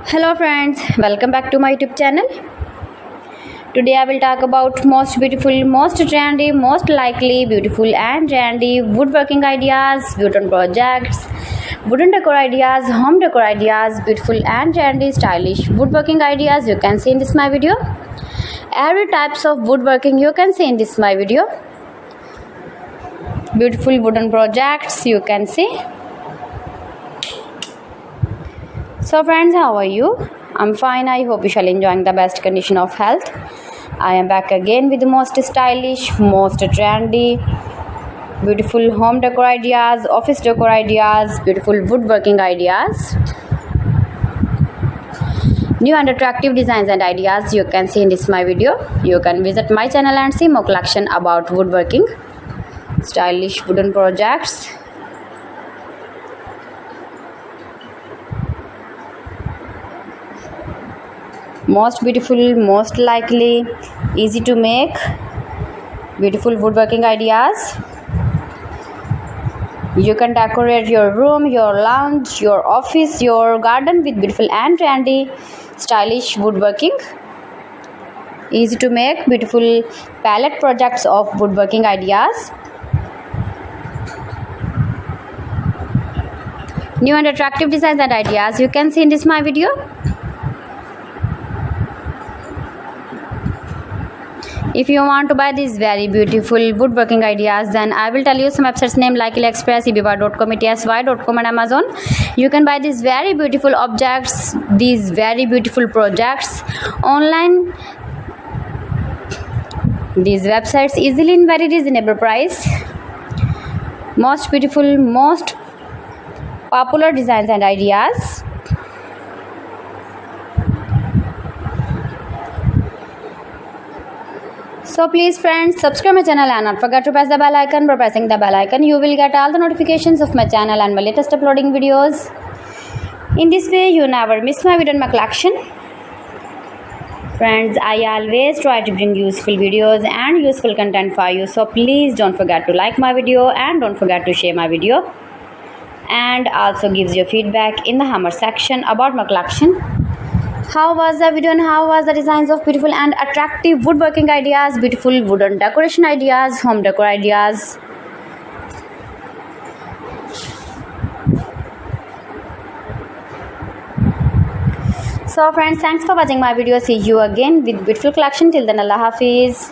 Hello friends, welcome back to my YouTube channel. Today I will talk about most beautiful, most trendy, most likely beautiful and trendy woodworking ideas, wooden projects, wooden decor ideas, home decor ideas, beautiful and trendy stylish woodworking ideas you can see in this my video. Every types of woodworking you can see in this my video. Beautiful wooden projects you can see. So friends, how are you? I'm fine. I hope you shall enjoying the best condition of health. I am back again with the most stylish, most trendy, beautiful home decor ideas, office decor ideas, beautiful woodworking ideas, new and attractive designs and ideas you can see in this my video. You can visit my channel and see more collection about woodworking, stylish wooden projects. Most beautiful, most likely, easy to make, beautiful woodworking ideas. You can decorate your room, your lounge, your office, your garden with beautiful and trendy, stylish woodworking. Easy to make, beautiful palette projects of woodworking ideas. New and attractive designs and ideas you can see in this my video. If you want to buy these very beautiful woodworking ideas, then I will tell you some websites name like AliExpress, eBay.com, ETSY.com and Amazon. You can buy these very beautiful objects, these very beautiful projects online. These websites easily in very reasonable price. Most beautiful, most popular designs and ideas. So please friends, subscribe my channel and not forget to press the bell icon. By pressing the bell icon, you will get all the notifications of my channel and my latest uploading videos. In this way, you never miss my video in my collection. Friends, I always try to bring useful videos and useful content for you. So please don't forget to like my video and don't forget to share my video. And also gives your feedback in the hammer section about my collection. How was the video and how was the designs of beautiful and attractive woodworking ideas, beautiful wooden decoration ideas, home decor ideas. So friends, thanks for watching my video. See you again with beautiful collection. Till then, Allah Hafiz.